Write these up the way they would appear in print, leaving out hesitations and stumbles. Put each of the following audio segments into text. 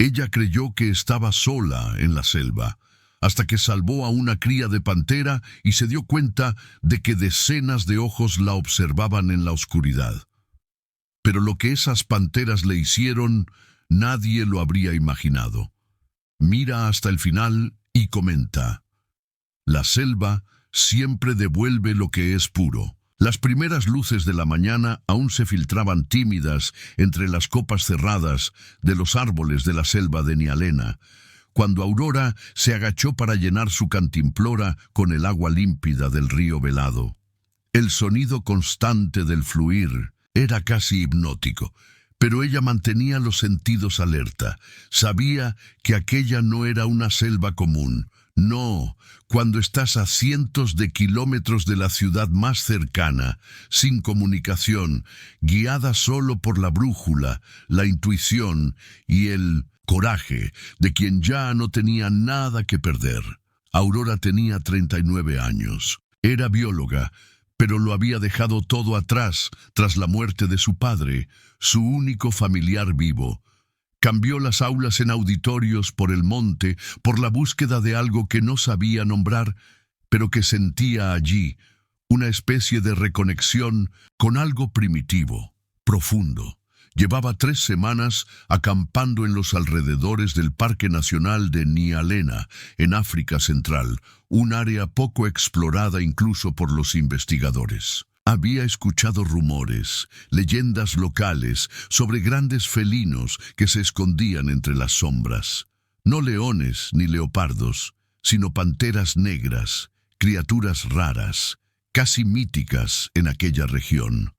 Ella creyó que estaba sola en la selva, hasta que salvó a una cría de pantera y se dio cuenta de que decenas de ojos la observaban en la oscuridad. Pero lo que esas panteras le hicieron, nadie lo habría imaginado. Mira hasta el final y comenta: la selva siempre devuelve lo que es puro. Las primeras luces de la mañana aún se filtraban tímidas entre las copas cerradas de los árboles de la selva de Nyalena, cuando Aurora se agachó para llenar su cantimplora con el agua límpida del río velado. El sonido constante del fluir era casi hipnótico, pero ella mantenía los sentidos alerta. Sabía que aquella no era una selva común. No, cuando estás a cientos de kilómetros de la ciudad más cercana, sin comunicación, guiada solo por la brújula, la intuición y el coraje de quien ya no tenía nada que perder. Aurora tenía 39 años. Era bióloga, pero lo había dejado todo atrás tras la muerte de su padre, su único familiar vivo. Cambió las aulas en auditorios por el monte, por la búsqueda de algo que no sabía nombrar, pero que sentía allí, una especie de reconexión con algo primitivo, profundo. Llevaba 3 semanas acampando en los alrededores del Parque Nacional de Nyalena, en África Central, un área poco explorada incluso por los investigadores. Había escuchado rumores, leyendas locales sobre grandes felinos que se escondían entre las sombras. No leones ni leopardos, sino panteras negras, criaturas raras, casi míticas en aquella región.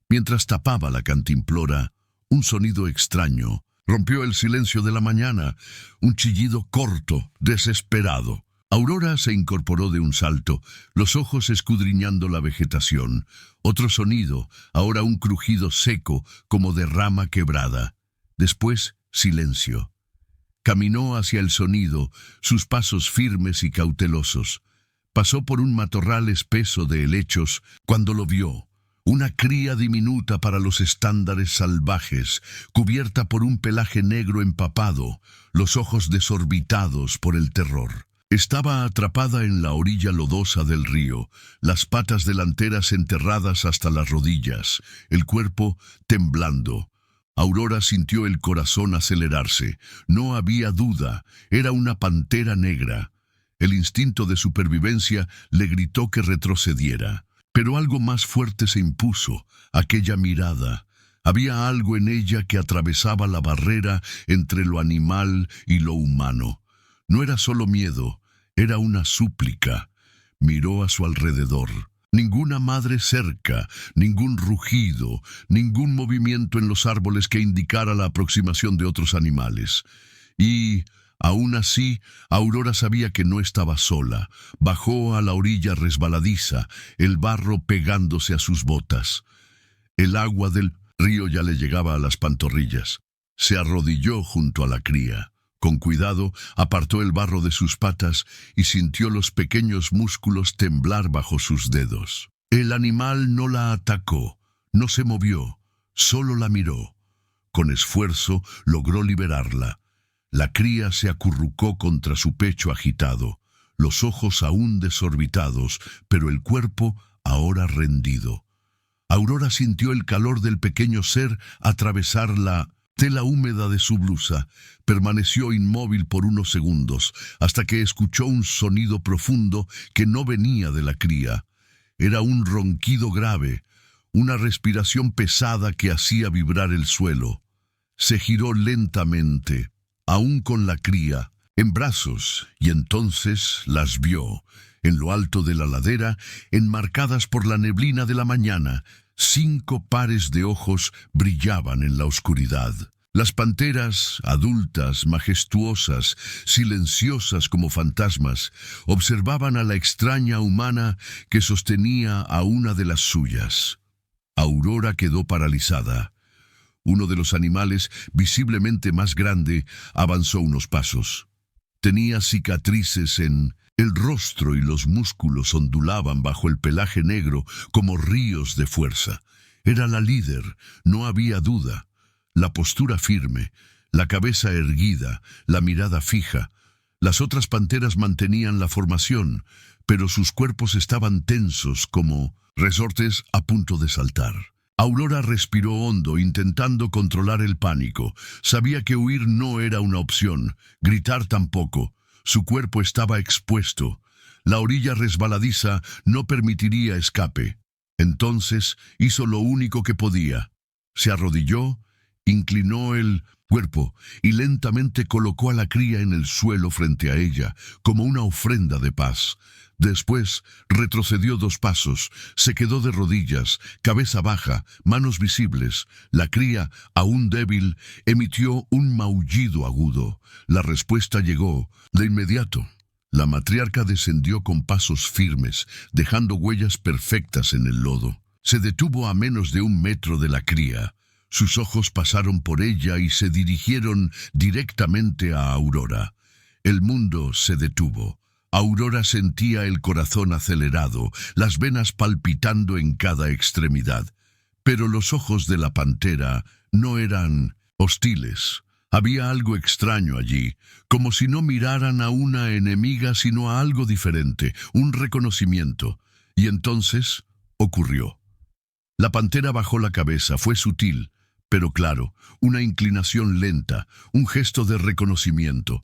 Mientras tapaba la cantimplora, un sonido extraño rompió el silencio de la mañana, un chillido corto, desesperado. Aurora se incorporó de un salto, los ojos escudriñando la vegetación. Otro sonido, ahora un crujido seco como de rama quebrada. Después, silencio. Caminó hacia el sonido, sus pasos firmes y cautelosos. Pasó por un matorral espeso de helechos cuando lo vio. Una cría diminuta para los estándares salvajes, cubierta por un pelaje negro empapado, los ojos desorbitados por el terror. Estaba atrapada en la orilla lodosa del río, las patas delanteras enterradas hasta las rodillas, el cuerpo temblando. Aurora sintió el corazón acelerarse. No había duda, era una pantera negra. El instinto de supervivencia le gritó que retrocediera. Pero algo más fuerte se impuso, aquella mirada. Había algo en ella que atravesaba la barrera entre lo animal y lo humano. No era solo miedo, era una súplica. Miró a su alrededor. Ninguna madre cerca, ningún rugido, ningún movimiento en los árboles que indicara la aproximación de otros animales. Y aún así, Aurora sabía que no estaba sola. Bajó a la orilla resbaladiza, el barro pegándose a sus botas. El agua del río ya le llegaba a las pantorrillas. Se arrodilló junto a la cría. Con cuidado, apartó el barro de sus patas y sintió los pequeños músculos temblar bajo sus dedos. El animal no la atacó, no se movió, solo la miró. Con esfuerzo logró liberarla. La cría se acurrucó contra su pecho agitado, los ojos aún desorbitados, pero el cuerpo ahora rendido. Aurora sintió el calor del pequeño ser atravesar la tela húmeda de su blusa. Permaneció inmóvil por unos segundos, hasta que escuchó un sonido profundo que no venía de la cría. Era un ronquido grave, una respiración pesada que hacía vibrar el suelo. Se giró lentamente, aún con la cría, en brazos, y entonces las vio, en lo alto de la ladera, enmarcadas por la neblina de la mañana. 5 pares de ojos brillaban en la oscuridad. Las panteras, adultas, majestuosas, silenciosas como fantasmas, observaban a la extraña humana que sostenía a una de las suyas. Aurora quedó paralizada. Uno de los animales, visiblemente más grande, avanzó unos pasos. Tenía cicatrices en el rostro y los músculos ondulaban bajo el pelaje negro como ríos de fuerza. Era la líder, no había duda. La postura firme, la cabeza erguida, la mirada fija. Las otras panteras mantenían la formación, pero sus cuerpos estaban tensos como resortes a punto de saltar. Aurora respiró hondo, intentando controlar el pánico. Sabía que huir no era una opción, gritar tampoco. Su cuerpo estaba expuesto. La orilla resbaladiza no permitiría escape. Entonces hizo lo único que podía. Se arrodilló, inclinó el cuerpo y lentamente colocó a la cría en el suelo frente a ella, como una ofrenda de paz. Después retrocedió 2 pasos, se quedó de rodillas, cabeza baja, manos visibles. La cría, aún débil, emitió un maullido agudo. La respuesta llegó de inmediato. La matriarca descendió con pasos firmes, dejando huellas perfectas en el lodo. Se detuvo a menos de 1 metro de la cría. Sus ojos pasaron por ella y se dirigieron directamente a Aurora. El mundo se detuvo. Aurora sentía el corazón acelerado, las venas palpitando en cada extremidad. Pero los ojos de la pantera no eran hostiles. Había algo extraño allí, como si no miraran a una enemiga sino a algo diferente, un reconocimiento. Y entonces ocurrió. La pantera bajó la cabeza, fue sutil, pero claro, una inclinación lenta, un gesto de reconocimiento.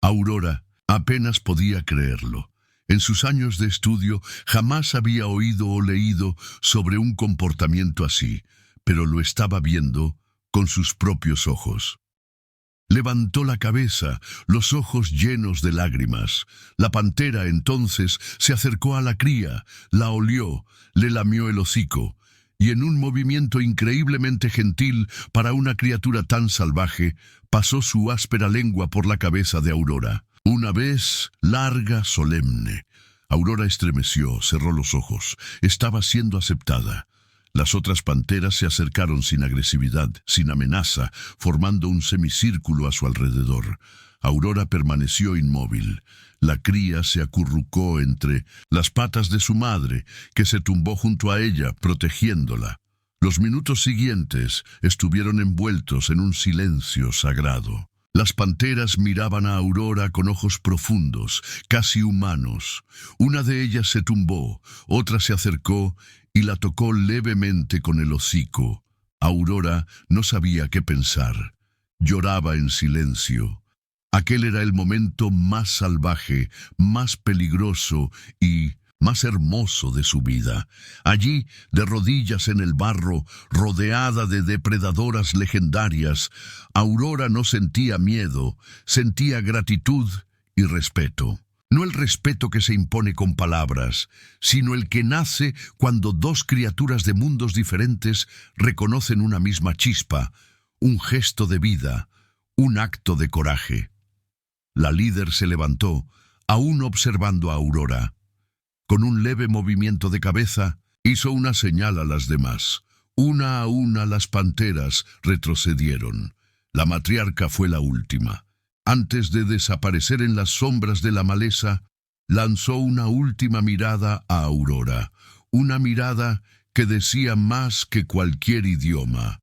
Aurora apenas podía creerlo. En sus años de estudio jamás había oído o leído sobre un comportamiento así, pero lo estaba viendo con sus propios ojos. Levantó la cabeza, los ojos llenos de lágrimas. La pantera entonces se acercó a la cría, la olió, le lamió el hocico, y en un movimiento increíblemente gentil para una criatura tan salvaje, pasó su áspera lengua por la cabeza de Aurora. Una vez larga, solemne. Aurora estremeció, cerró los ojos. Estaba siendo aceptada. Las otras panteras se acercaron sin agresividad, sin amenaza, formando un semicírculo a su alrededor. Aurora permaneció inmóvil. La cría se acurrucó entre las patas de su madre, que se tumbó junto a ella, protegiéndola. Los minutos siguientes estuvieron envueltos en un silencio sagrado. Las panteras miraban a Aurora con ojos profundos, casi humanos. Una de ellas se tumbó, otra se acercó y la tocó levemente con el hocico. Aurora no sabía qué pensar. Lloraba en silencio. Aquel era el momento más salvaje, más peligroso y más hermoso de su vida. Allí, de rodillas en el barro, rodeada de depredadoras legendarias, Aurora no sentía miedo, sentía gratitud y respeto. No el respeto que se impone con palabras, sino el que nace cuando 2 criaturas de mundos diferentes reconocen una misma chispa, un gesto de vida, un acto de coraje. La líder se levantó, aún observando a Aurora. Con un leve movimiento de cabeza, hizo una señal a las demás. Una a una las panteras retrocedieron. La matriarca fue la última. Antes de desaparecer en las sombras de la maleza, lanzó una última mirada a Aurora. Una mirada que decía más que cualquier idioma.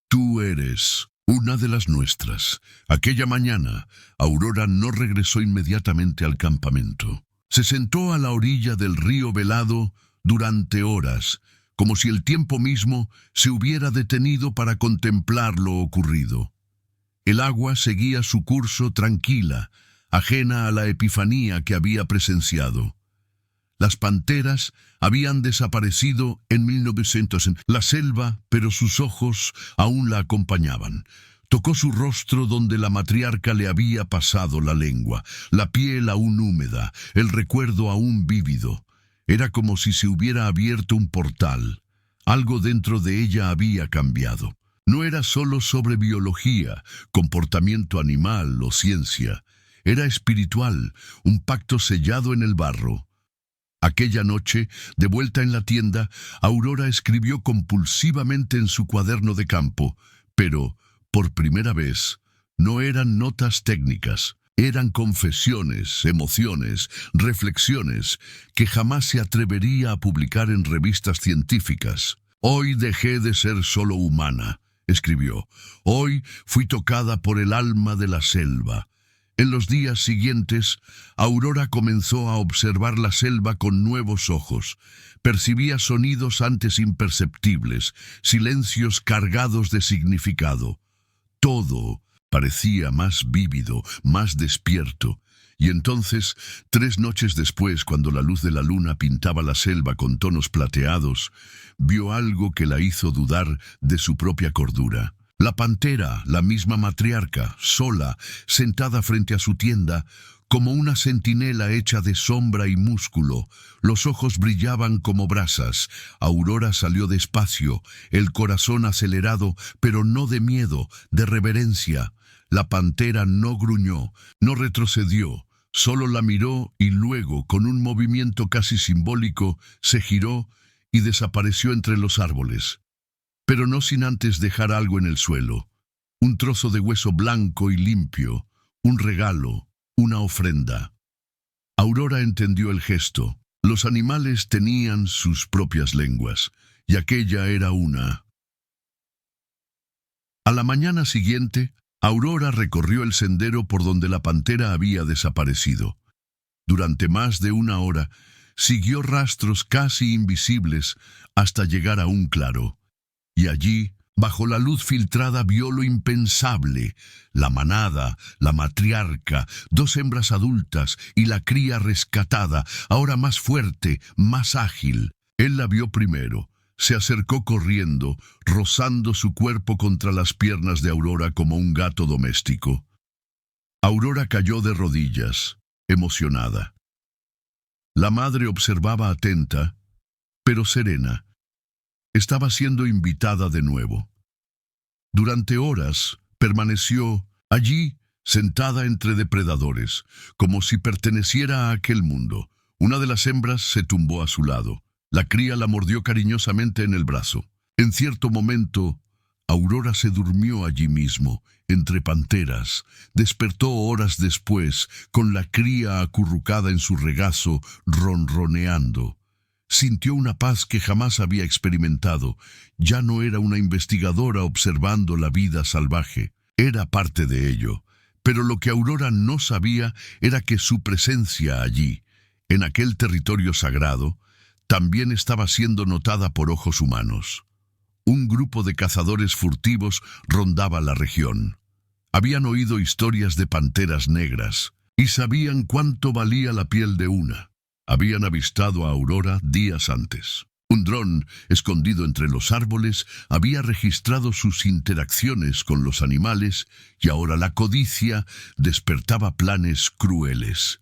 Tú eres una de las nuestras. Aquella mañana, Aurora no regresó inmediatamente al campamento. Se sentó a la orilla del río Velado durante horas, como si el tiempo mismo se hubiera detenido para contemplar lo ocurrido. El agua seguía su curso tranquila, ajena a la epifanía que había presenciado. Las panteras habían desaparecido en 1900 en la selva, pero sus ojos aún la acompañaban. Tocó su rostro donde la matriarca le había pasado la lengua, la piel aún húmeda, el recuerdo aún vívido. Era como si se hubiera abierto un portal. Algo dentro de ella había cambiado. No era solo sobre biología, comportamiento animal o ciencia. Era espiritual, un pacto sellado en el barro. Aquella noche, de vuelta en la tienda, Aurora escribió compulsivamente en su cuaderno de campo, pero por primera vez, no eran notas técnicas, eran confesiones, emociones, reflexiones que jamás se atrevería a publicar en revistas científicas. Hoy dejé de ser solo humana, escribió. Hoy fui tocada por el alma de la selva. En los días siguientes, Aurora comenzó a observar la selva con nuevos ojos. Percibía sonidos antes imperceptibles, silencios cargados de significado. Todo parecía más vívido, más despierto. Y entonces, 3 noches después, cuando la luz de la luna pintaba la selva con tonos plateados, vio algo que la hizo dudar de su propia cordura. La pantera, la misma matriarca, sola, sentada frente a su tienda, como una centinela hecha de sombra y músculo. Los ojos brillaban como brasas. Aurora salió despacio, el corazón acelerado, pero no de miedo, de reverencia. La pantera no gruñó, no retrocedió, solo la miró y luego, con un movimiento casi simbólico, se giró y desapareció entre los árboles. Pero no sin antes dejar algo en el suelo. Un trozo de hueso blanco y limpio, un regalo, una ofrenda. Aurora entendió el gesto. Los animales tenían sus propias lenguas, y aquella era una. A la mañana siguiente, Aurora recorrió el sendero por donde la pantera había desaparecido. Durante más de 1 hora, siguió rastros casi invisibles hasta llegar a un claro. Y allí, bajo la luz filtrada, vio lo impensable: la manada, la matriarca, 2 hembras adultas y la cría rescatada, ahora más fuerte, más ágil. Él la vio primero. Se acercó corriendo, rozando su cuerpo contra las piernas de Aurora como un gato doméstico. Aurora cayó de rodillas, emocionada. La madre observaba atenta, pero serena. Estaba siendo invitada de nuevo. Durante horas permaneció allí, sentada entre depredadores, como si perteneciera a aquel mundo. Una de las hembras se tumbó a su lado. La cría la mordió cariñosamente en el brazo. En cierto momento, Aurora se durmió allí mismo, entre panteras. Despertó horas después, con la cría acurrucada en su regazo, ronroneando. Sintió una paz que jamás había experimentado. Ya no era una investigadora observando la vida salvaje. Era parte de ello. Pero lo que Aurora no sabía era que su presencia allí, en aquel territorio sagrado, también estaba siendo notada por ojos humanos. Un grupo de cazadores furtivos rondaba la región. Habían oído historias de panteras negras y sabían cuánto valía la piel de una. Habían avistado a Aurora días antes. Un dron, escondido entre los árboles, había registrado sus interacciones con los animales y ahora la codicia despertaba planes crueles.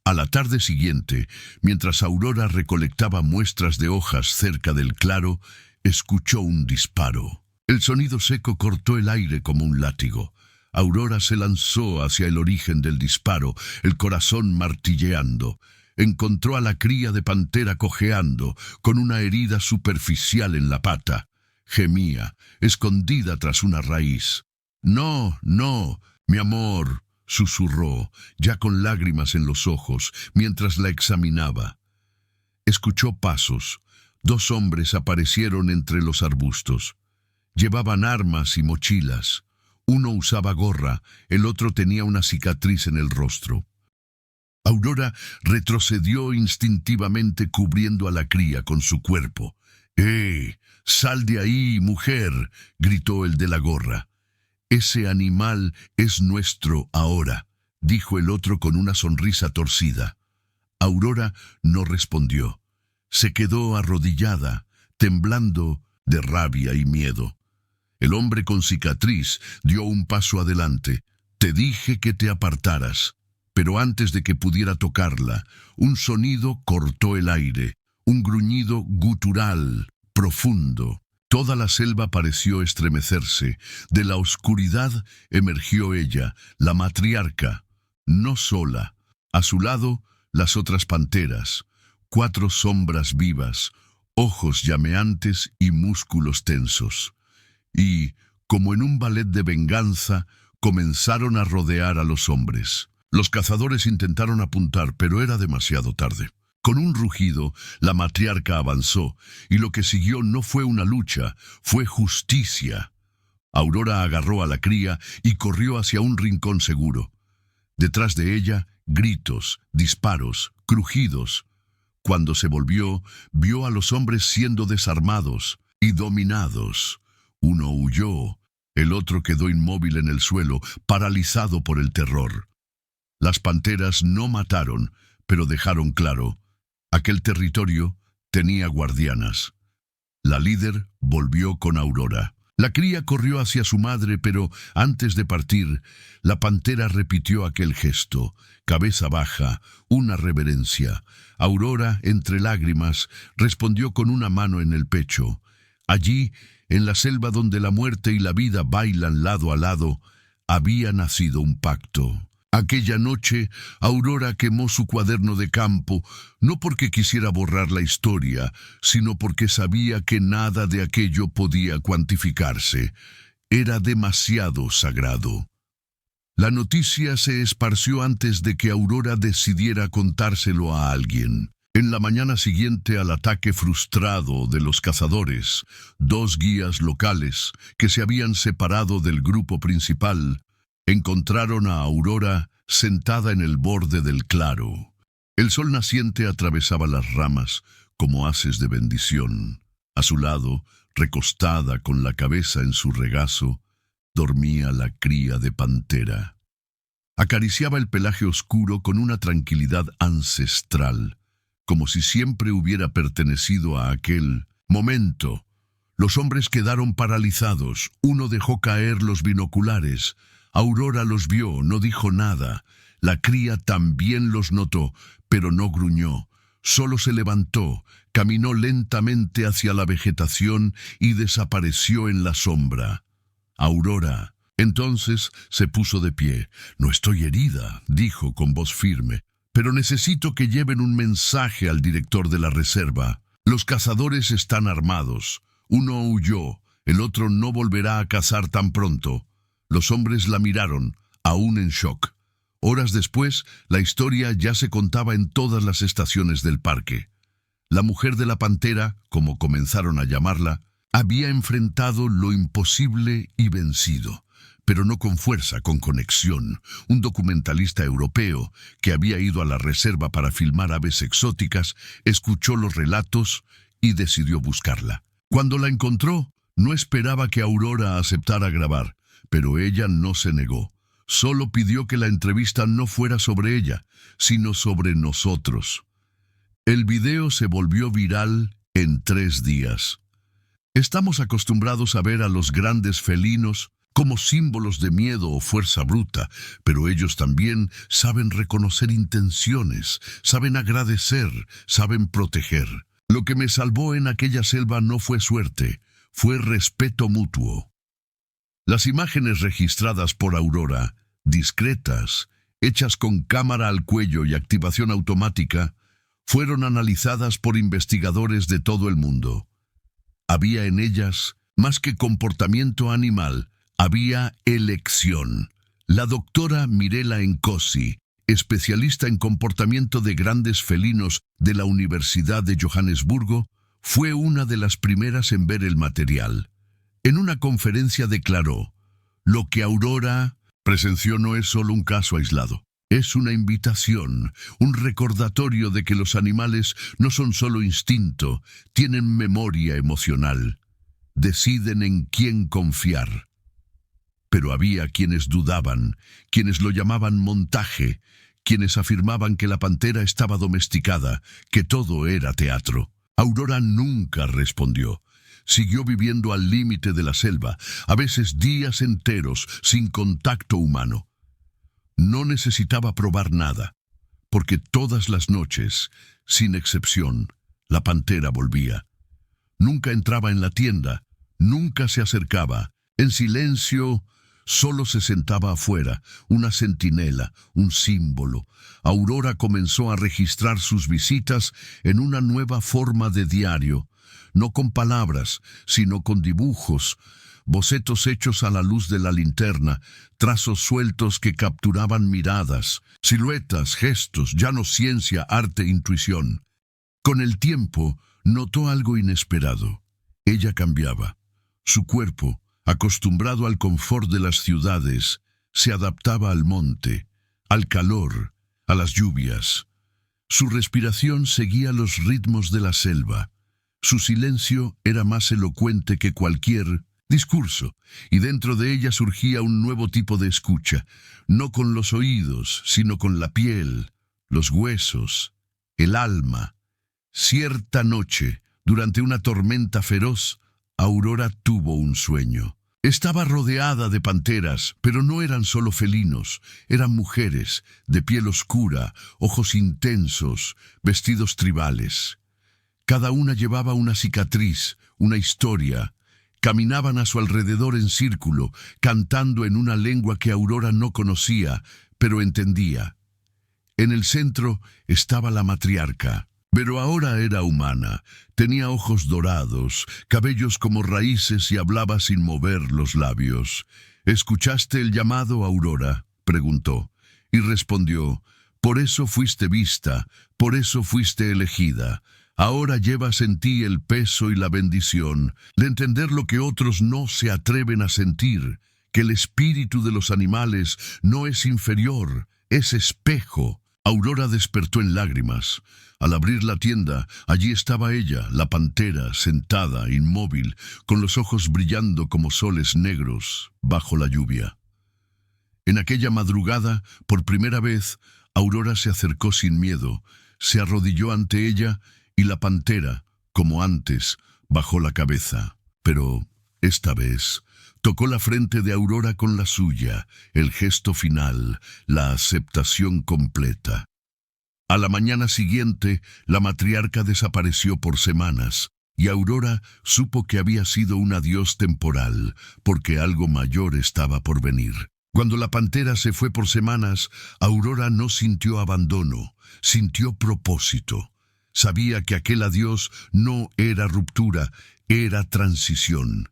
A la tarde siguiente, mientras Aurora recolectaba muestras de hojas cerca del claro, escuchó un disparo. El sonido seco cortó el aire como un látigo. Aurora se lanzó hacia el origen del disparo, el corazón martilleando. Encontró a la cría de pantera cojeando, con una herida superficial en la pata. Gemía, escondida tras una raíz. «No, no, mi amor», susurró, ya con lágrimas en los ojos, mientras la examinaba. Escuchó pasos. 2 hombres aparecieron entre los arbustos. Llevaban armas y mochilas. Uno usaba gorra, el otro tenía una cicatriz en el rostro. Aurora retrocedió instintivamente cubriendo a la cría con su cuerpo. ¡Sal de ahí, mujer!, gritó el de la gorra. «Ese animal es nuestro ahora», dijo el otro con una sonrisa torcida. Aurora no respondió. Se quedó arrodillada, temblando de rabia y miedo. El hombre con cicatriz dio un paso adelante. «Te dije que te apartaras». Pero antes de que pudiera tocarla, un sonido cortó el aire, un gruñido gutural, profundo. Toda la selva pareció estremecerse. De la oscuridad emergió ella, la matriarca, no sola. A su lado, las otras panteras, 4 sombras vivas, ojos llameantes y músculos tensos. Y, como en un ballet de venganza, comenzaron a rodear a los hombres. Los cazadores intentaron apuntar, pero era demasiado tarde. Con un rugido, la matriarca avanzó, y lo que siguió no fue una lucha, fue justicia. Aurora agarró a la cría y corrió hacia un rincón seguro. Detrás de ella, gritos, disparos, crujidos. Cuando se volvió, vio a los hombres siendo desarmados y dominados. Uno huyó, el otro quedó inmóvil en el suelo, paralizado por el terror. Las panteras no mataron, pero dejaron claro, aquel territorio tenía guardianas. La líder volvió con Aurora. La cría corrió hacia su madre, pero antes de partir, la pantera repitió aquel gesto, cabeza baja, una reverencia. Aurora, entre lágrimas, respondió con una mano en el pecho. Allí, en la selva donde la muerte y la vida bailan lado a lado, había nacido un pacto. Aquella noche, Aurora quemó su cuaderno de campo, no porque quisiera borrar la historia, sino porque sabía que nada de aquello podía cuantificarse. Era demasiado sagrado. La noticia se esparció antes de que Aurora decidiera contárselo a alguien. En la mañana siguiente al ataque frustrado de los cazadores, 2 guías locales, que se habían separado del grupo principal, encontraron a Aurora sentada en el borde del claro. El sol naciente atravesaba las ramas como haces de bendición. A su lado, recostada con la cabeza en su regazo, dormía la cría de pantera. Acariciaba el pelaje oscuro con una tranquilidad ancestral, como si siempre hubiera pertenecido a aquel momento. Los hombres quedaron paralizados. Uno dejó caer los binoculares. Aurora los vio, no dijo nada. La cría también los notó, pero no gruñó. Solo se levantó, caminó lentamente hacia la vegetación y desapareció en la sombra. Aurora, entonces, se puso de pie. «No estoy herida», dijo con voz firme, «pero necesito que lleven un mensaje al director de la reserva. Los cazadores están armados. Uno huyó, el otro no volverá a cazar tan pronto». Los hombres la miraron, aún en shock. Horas después, la historia ya se contaba en todas las estaciones del parque. La mujer de la pantera, como comenzaron a llamarla, había enfrentado lo imposible y vencido, pero no con fuerza, con conexión. Un documentalista europeo, que había ido a la reserva para filmar aves exóticas, escuchó los relatos y decidió buscarla. Cuando la encontró, no esperaba que Aurora aceptara grabar, pero ella no se negó. Solo pidió que la entrevista no fuera sobre ella, sino sobre nosotros. El video se volvió viral en 3 días. Estamos acostumbrados a ver a los grandes felinos como símbolos de miedo o fuerza bruta, pero ellos también saben reconocer intenciones, saben agradecer, saben proteger. Lo que me salvó en aquella selva no fue suerte, fue respeto mutuo. Las imágenes registradas por Aurora, discretas, hechas con cámara al cuello y activación automática, fueron analizadas por investigadores de todo el mundo. Había en ellas, más que comportamiento animal, había elección. La doctora Mirela Nkosi, especialista en comportamiento de grandes felinos de la Universidad de Johannesburgo, fue una de las primeras en ver el material. En una conferencia declaró, «Lo que Aurora presenció no es solo un caso aislado. Es una invitación, un recordatorio de que los animales no son solo instinto, tienen memoria emocional. Deciden en quién confiar». Pero había quienes dudaban, quienes lo llamaban montaje, quienes afirmaban que la pantera estaba domesticada, que todo era teatro. Aurora nunca respondió. Siguió viviendo al límite de la selva, a veces días enteros, sin contacto humano. No necesitaba probar nada, porque todas las noches, sin excepción, la pantera volvía. Nunca entraba en la tienda, nunca se acercaba. En silencio, solo se sentaba afuera, una centinela, un símbolo. Aurora comenzó a registrar sus visitas en una nueva forma de diario, no con palabras, sino con dibujos, bocetos hechos a la luz de la linterna, trazos sueltos que capturaban miradas, siluetas, gestos, ya no ciencia, arte, intuición. Con el tiempo, notó algo inesperado. Ella cambiaba. Su cuerpo, Acostumbrado al confort de las ciudades, se adaptaba al monte, al calor, a las lluvias. Su respiración seguía los ritmos de la selva. Su silencio era más elocuente que cualquier discurso, y dentro de ella surgía un nuevo tipo de escucha, no con los oídos, sino con la piel, los huesos, el alma. Cierta noche, durante una tormenta feroz, Aurora tuvo un sueño. Estaba rodeada de panteras, pero no eran solo felinos, eran mujeres, de piel oscura, ojos intensos, vestidos tribales. Cada una llevaba una cicatriz, una historia. Caminaban a su alrededor en círculo, cantando en una lengua que Aurora no conocía, pero entendía. En el centro estaba la matriarca, pero ahora era humana. Tenía ojos dorados, cabellos como raíces y hablaba sin mover los labios. «¿Escuchaste el llamado, Aurora?», preguntó, y respondió: «Por eso fuiste vista, por eso fuiste elegida. Ahora llevas en ti el peso y la bendición de entender lo que otros no se atreven a sentir, que el espíritu de los animales no es inferior, es espejo». Aurora despertó en lágrimas. Al abrir la tienda, allí estaba ella, la pantera, sentada, inmóvil, con los ojos brillando como soles negros bajo la lluvia. En aquella madrugada, por primera vez, Aurora se acercó sin miedo, se arrodilló ante ella y la pantera, como antes, bajó la cabeza. Pero esta vez tocó la frente de Aurora con la suya, el gesto final, la aceptación completa. A la mañana siguiente, la matriarca desapareció por semanas, y Aurora supo que había sido un adiós temporal, porque algo mayor estaba por venir. Cuando la pantera se fue por semanas, Aurora no sintió abandono, sintió propósito. Sabía que aquel adiós no era ruptura, era transición.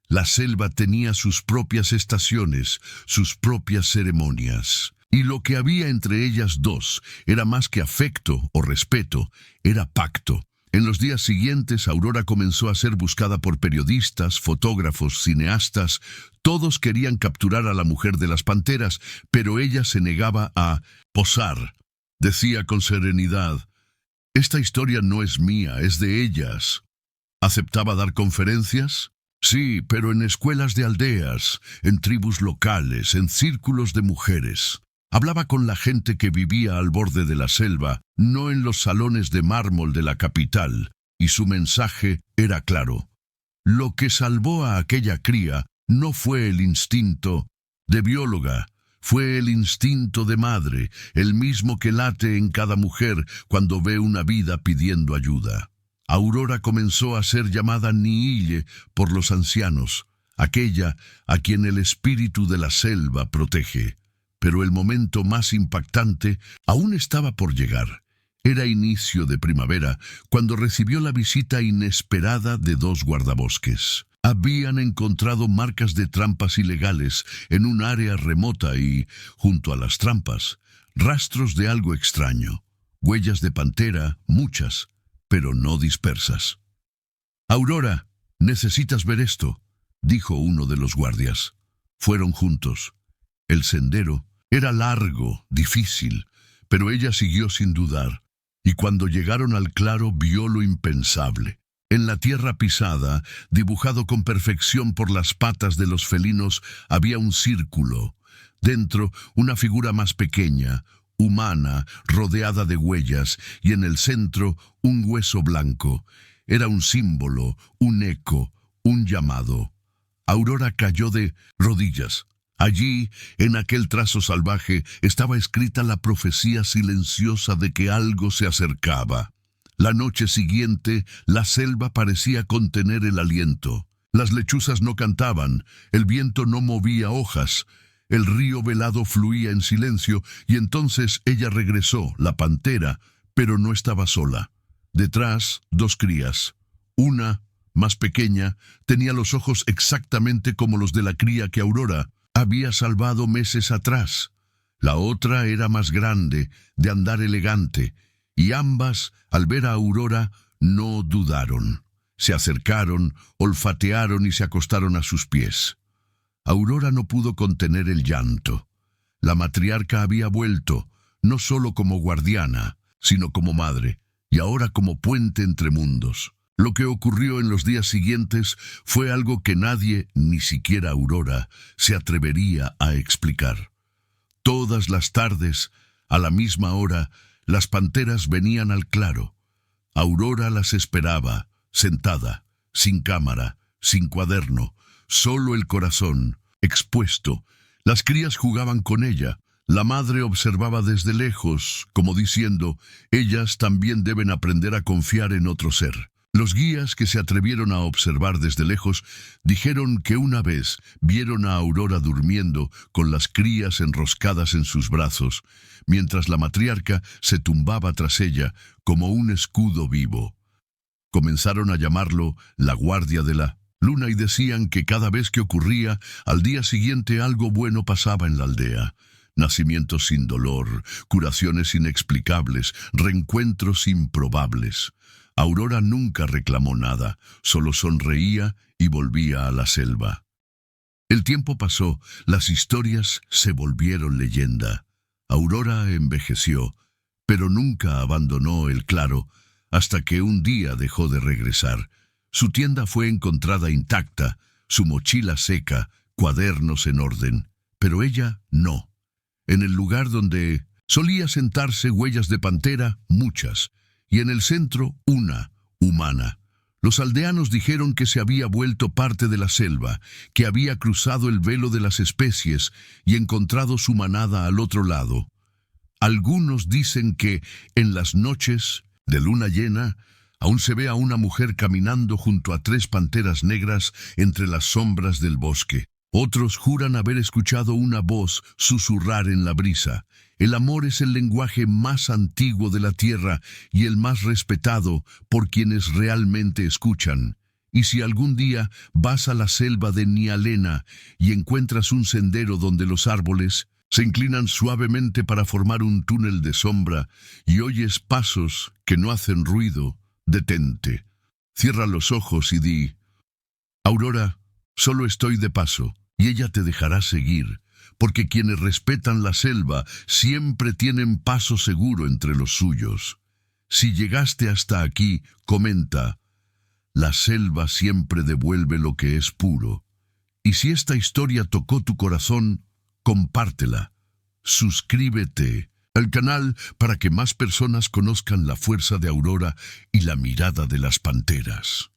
La selva tenía sus propias estaciones, sus propias ceremonias. Y lo que había entre ellas dos era más que afecto o respeto, era pacto. En los días siguientes, Aurora comenzó a ser buscada por periodistas, fotógrafos, cineastas. Todos querían capturar a la mujer de las panteras, pero ella se negaba a posar. Decía con serenidad: «Esta historia no es mía, es de ellas». ¿Aceptaba dar conferencias? Sí, pero en escuelas de aldeas, en tribus locales, en círculos de mujeres. Hablaba con la gente que vivía al borde de la selva, no en los salones de mármol de la capital, y su mensaje era claro. Lo que salvó a aquella cría no fue el instinto de bióloga, fue el instinto de madre, el mismo que late en cada mujer cuando ve una vida pidiendo ayuda. Aurora comenzó a ser llamada Niille por los ancianos, aquella a quien el espíritu de la selva protege. Pero el momento más impactante aún estaba por llegar. Era inicio de primavera, cuando recibió la visita inesperada de dos guardabosques. Habían encontrado marcas de trampas ilegales en un área remota y, junto a las trampas, rastros de algo extraño. Huellas de pantera, muchas, pero no dispersas. «Aurora, necesitas ver esto», dijo uno de los guardias. Fueron juntos. El sendero era largo, difícil, pero ella siguió sin dudar, y cuando llegaron al claro vio lo impensable. En la tierra pisada, dibujado con perfección por las patas de los felinos, había un círculo. Dentro, una figura más pequeña, humana, rodeada de huellas, y en el centro, un hueso blanco. Era un símbolo, un eco, un llamado. Aurora cayó de rodillas. Allí, en aquel trazo salvaje, estaba escrita la profecía silenciosa de que algo se acercaba. La noche siguiente, la selva parecía contener el aliento. Las lechuzas no cantaban, el viento no movía hojas, el río velado fluía en silencio, y entonces ella regresó, la pantera, pero no estaba sola. Detrás, dos crías. Una, más pequeña, tenía los ojos exactamente como los de la cría que Aurora había salvado meses atrás. La otra era más grande, de andar elegante, y ambas, al ver a Aurora, no dudaron. Se acercaron, olfatearon y se acostaron a sus pies. Aurora no pudo contener el llanto. La matriarca había vuelto, no solo como guardiana, sino como madre, y ahora como puente entre mundos. Lo que ocurrió en los días siguientes fue algo que nadie, ni siquiera Aurora, se atrevería a explicar. Todas las tardes, a la misma hora, las panteras venían al claro. Aurora las esperaba, sentada, sin cámara, sin cuaderno, solo el corazón, expuesto. Las crías jugaban con ella. La madre observaba desde lejos, como diciendo, ellas también deben aprender a confiar en otro ser. Los guías que se atrevieron a observar desde lejos dijeron que una vez vieron a Aurora durmiendo con las crías enroscadas en sus brazos, mientras la matriarca se tumbaba tras ella como un escudo vivo. Comenzaron a llamarlo la guardia de la luna y decían que cada vez que ocurría, al día siguiente algo bueno pasaba en la aldea. Nacimientos sin dolor, curaciones inexplicables, reencuentros improbables. Aurora nunca reclamó nada, solo sonreía y volvía a la selva. El tiempo pasó, las historias se volvieron leyenda. Aurora envejeció, pero nunca abandonó el claro, hasta que un día dejó de regresar. Su tienda fue encontrada intacta, su mochila seca, cuadernos en orden, pero ella no. En el lugar donde solía sentarse huellas de pantera, muchas, y en el centro una, humana. Los aldeanos dijeron que se había vuelto parte de la selva, que había cruzado el velo de las especies y encontrado su manada al otro lado. Algunos dicen que, en las noches de luna llena, aún se ve a una mujer caminando junto a 3 panteras negras entre las sombras del bosque. Otros juran haber escuchado una voz susurrar en la brisa. El amor es el lenguaje más antiguo de la tierra y el más respetado por quienes realmente escuchan. Y si algún día vas a la selva de Nialena y encuentras un sendero donde los árboles se inclinan suavemente para formar un túnel de sombra y oyes pasos que no hacen ruido, detente. Cierra los ojos y di: Aurora, solo estoy de paso, y ella te dejará seguir, porque quienes respetan la selva siempre tienen paso seguro entre los suyos. Si llegaste hasta aquí, comenta: la selva siempre devuelve lo que es puro. Y si esta historia tocó tu corazón, compártela. Suscríbete al canal para que más personas conozcan la fuerza de Aurora y la mirada de las panteras.